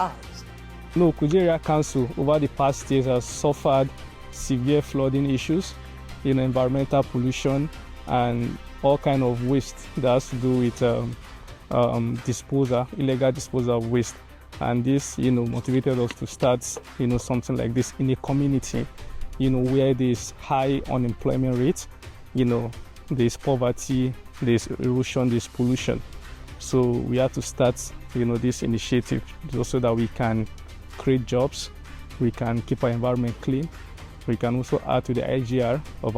eyes. No, Kuje Area Council over the past years has suffered severe flooding issues, environmental pollution, and all kind of waste that has to do with illegal disposal of waste. And this, motivated us to start, something like this in a community, where there's high unemployment rate, there's poverty, there's erosion, there's pollution. So we have to start, this initiative just so that we can create jobs, we can keep our environment clean, we can also add to the IGR of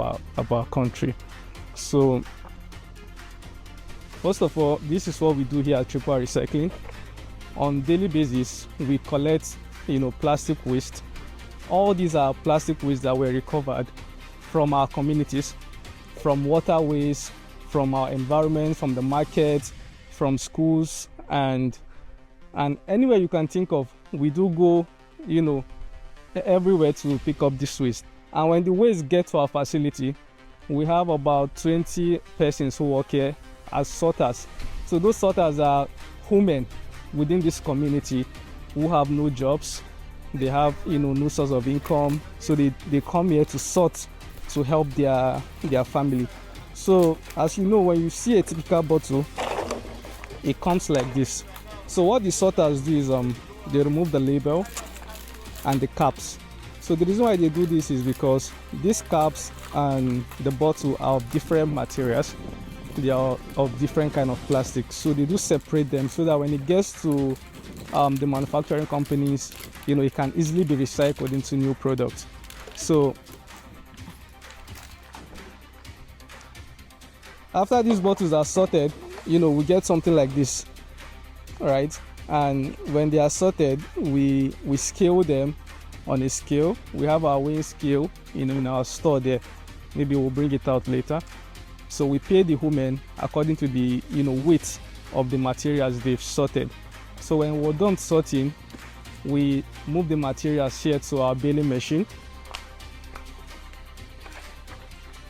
our country. So first of all, this is what we do here at Chukuku Recycling. On daily basis, we collect, plastic waste. All these are plastic waste that were recovered from our communities, from waterways, from our environment, from the market, from schools, and anywhere you can think of. We do go, everywhere to pick up this waste. And when the waste gets to our facility, we have about 20 persons who work here as sorters. So those sorters are women within this community who have no jobs. They have, no source of income. So they come here to sort to help their family. So as you know, when you see a typical bottle, it comes like this. So what the sorters do is they remove the label and the caps. So the reason why they do this is because these caps and the bottle are of different materials. They are of different kind of plastic. So they do separate them so that when it gets to the manufacturing companies, it can easily be recycled into new products. So after these bottles are sorted, we get something like this, right? And when they are sorted, we scale them on a scale. We have our weighing scale, in our store there. Maybe we'll bring it out later. So we pay the women according to the, weight of the materials they've sorted. So when we're done sorting, we move the materials here to our baling machine.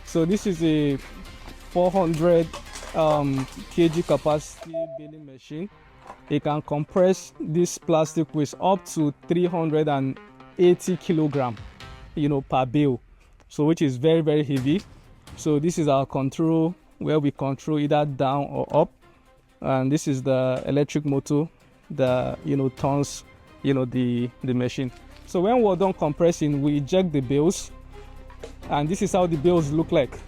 So this is a 400 kg capacity baling machine. It can compress this plastic waste up to 380 kilogram, per bale. So which is very, very heavy. So this is our control, where we control either down or up. And this is the electric motor that, turns, the machine. So when we're done compressing, we eject the bales. And this is how the bales look like.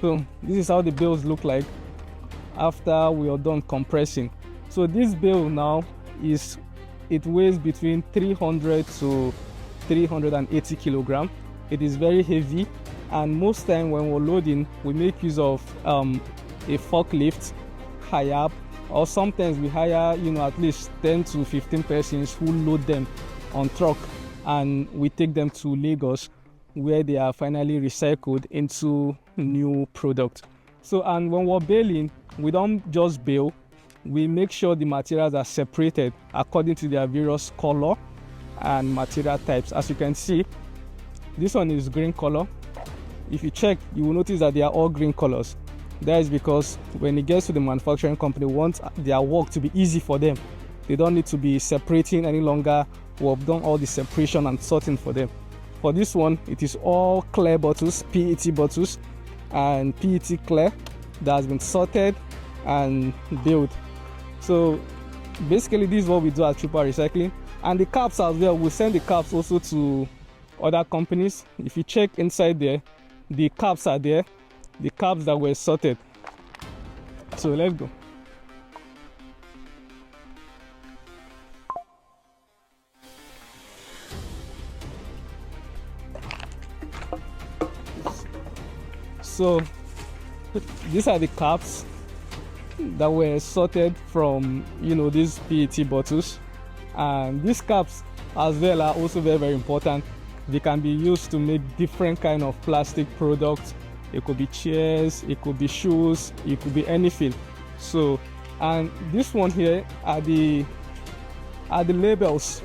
So this is how the bales look like after we are done compressing. So this bale now it weighs between 300 to 380 kilogram. It is very heavy, and most time when we're loading, we make use of a forklift, hire, or sometimes we hire at least 10 to 15 persons who load them on truck, and we take them to Lagos, where they are finally recycled into new product. So, and when we're baling, we don't just bale, we make sure the materials are separated according to their various color and material types. As you can see, this one is green color. If you check, you will notice that they are all green colors. That is because when it gets to the manufacturing company, wants their work to be easy for them. They don't need to be separating any longer. We've done all the separation and sorting for them. For this one, it is all clear bottles, PET bottles, and PET clear that has been sorted and baled. So basically, this is what we do at Chukuku Recycling. And the caps as well, we send the caps also to other companies. If you check inside there, the caps are there, the caps that were sorted. So let's go. So these are the caps that were sorted from these PET bottles, and these caps as well are also very, very important. They can be used to make different kind of plastic products. It could be chairs, it could be shoes, it could be anything. So, and this one here are the labels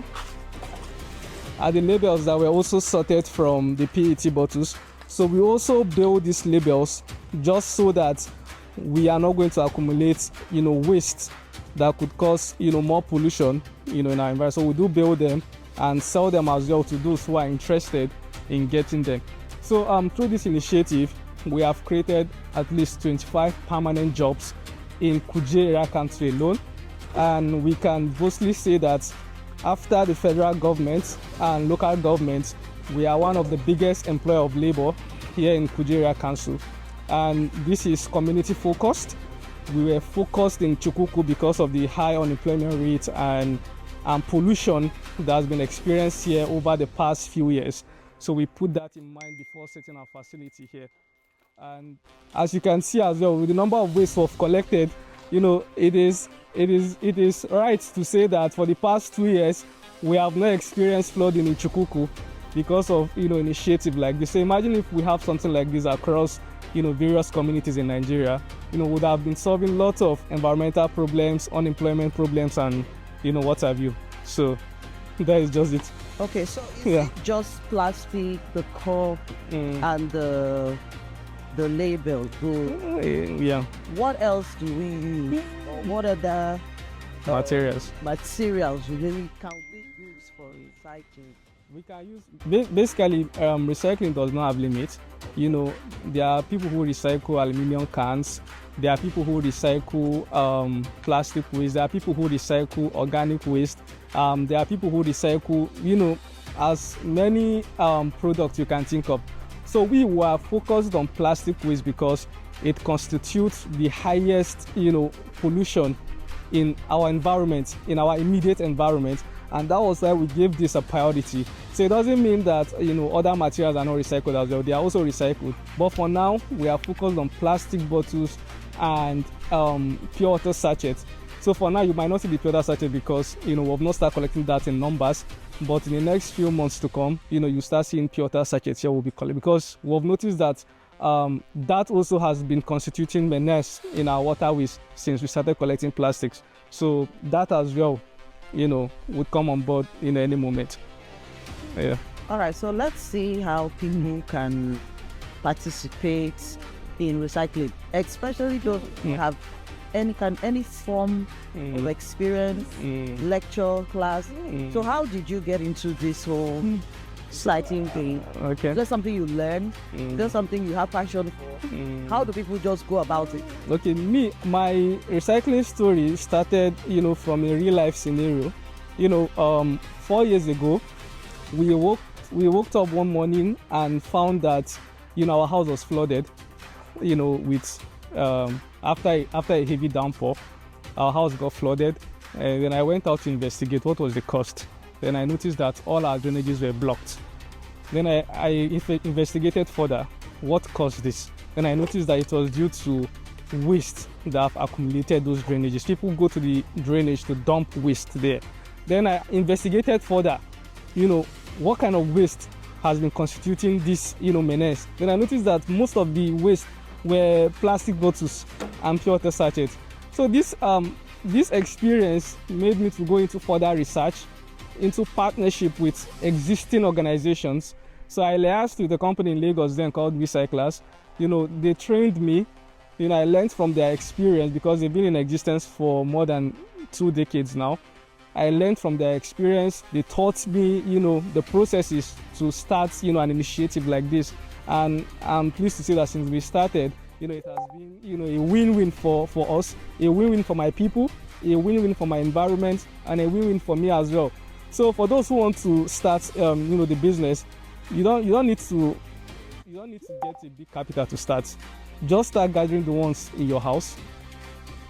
that were also sorted from the PET bottles. So we also build these labels just so that we are not going to accumulate, waste that could cause, more pollution, in our environment. So we do build them and sell them as well to those who are interested in getting them. So through this initiative, we have created at least 25 permanent jobs in Kuje Area Council alone. And we can boastfully say that after the federal government and local governments, we are one of the biggest employer of labor here in Kuje Area Council. And this is community focused. We were focused in Chukuku because of the high unemployment rate and pollution that has been experienced here over the past few years. So we put that in mind before setting our facility here. And as you can see as well, with the number of waste we've collected, it is right to say that for the past 2 years, we have not experienced flooding in Chukuku because of, initiative like this. So imagine if we have something like this across, various communities in Nigeria, would have been solving lots of environmental problems, unemployment problems, and, what have you. So that is just it. Okay, so is it just plastic, the cup, and the label? Yeah. What else do we use? Or what other materials really can we use for recycling? We can use basically recycling does not have limits. There are people who recycle aluminum cans. There are people who recycle plastic waste. There are people who recycle organic waste. There are people who recycle, as many products you can think of. So we were focused on plastic waste because it constitutes the highest, pollution in our environment, in our immediate environment. And that was why we gave this a priority. So it doesn't mean that, other materials are not recycled as well. They are also recycled. But for now, we are focused on plastic bottles and pure water sachets. So for now, you might not see the pure water sachet because, we've not started collecting that in numbers. But in the next few months to come, you start seeing pure water sachets here will be collected, because we've noticed that that also has been constituting menace in our waterways since we started collecting plastics. So that as well, would come on board in any moment. Yeah. All right, so let's see how people can participate in recycling, especially those who have any form of experience, lecture, class. So how did you get into this whole cycling thing? Okay. Is that something you learned? Is that something you have passion for? How do people just go about it? Okay, my recycling story started, from a real life scenario. 4 years ago, we woke up one morning and found that, our house was flooded, with after a heavy downpour. Our house got flooded, and then I went out to investigate what was the cost. Then I noticed that all our drainages were blocked. Then I investigated further what caused this. Then I noticed that it was due to waste that have accumulated those drainages. People go to the drainage to dump waste there. Then I investigated further, what kind of waste has been constituting this, menace. Then I noticed that most of the waste were plastic bottles and pure water sachets. So this experience made me to go into further research, into partnership with existing organizations. So I liaised with a company in Lagos then called Recyclers. They trained me. I learned from their experience because they've been in existence for more than 2 decades now. I learned from their experience. They taught me, the processes to start, an initiative like this. And I'm pleased to say that since we started, it has been, a win-win for us, a win-win for my people, a win-win for my environment, and a win-win for me as well. So for those who want to start, the business, you don't need to get a big capital to start. Just start gathering the ones in your house,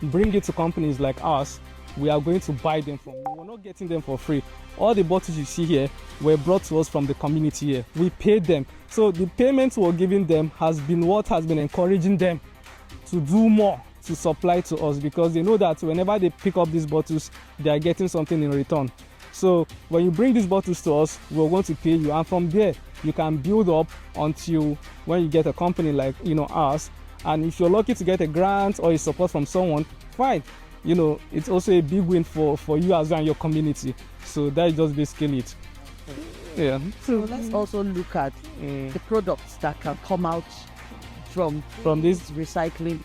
bring it to companies like ours. We are going to buy them from you. We're not getting them for free. All the bottles you see here were brought to us from the community here. We paid them. So the payment we're giving them has been what has been encouraging them to do more, to supply to us, because they know that whenever they pick up these bottles, they are getting something in return. So when you bring these bottles to us, we're going to pay you. And from there, you can build up until when you get a company like, ours. And if you're lucky to get a grant or a support from someone, fine. It's also a big win for you as well and your community. So that is just basically it. Yeah. So let's also look at the products that can come out from this. recycling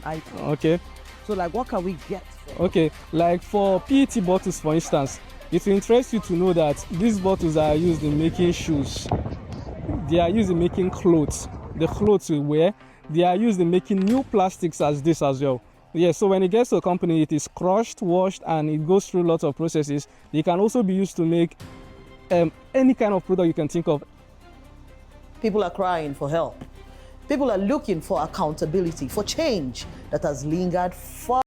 items. Okay. So like, what can we get? Okay, like for PET bottles, for instance, it will interest you to know that these bottles are used in making shoes. They are used in making clothes. The clothes we wear, they are used in making new plastics as this as well. Yeah, so when it gets to a company, it is crushed, washed, and it goes through lots of processes. They can also be used to make any kind of product you can think of. People are crying for help. People are looking for accountability, for change that has lingered far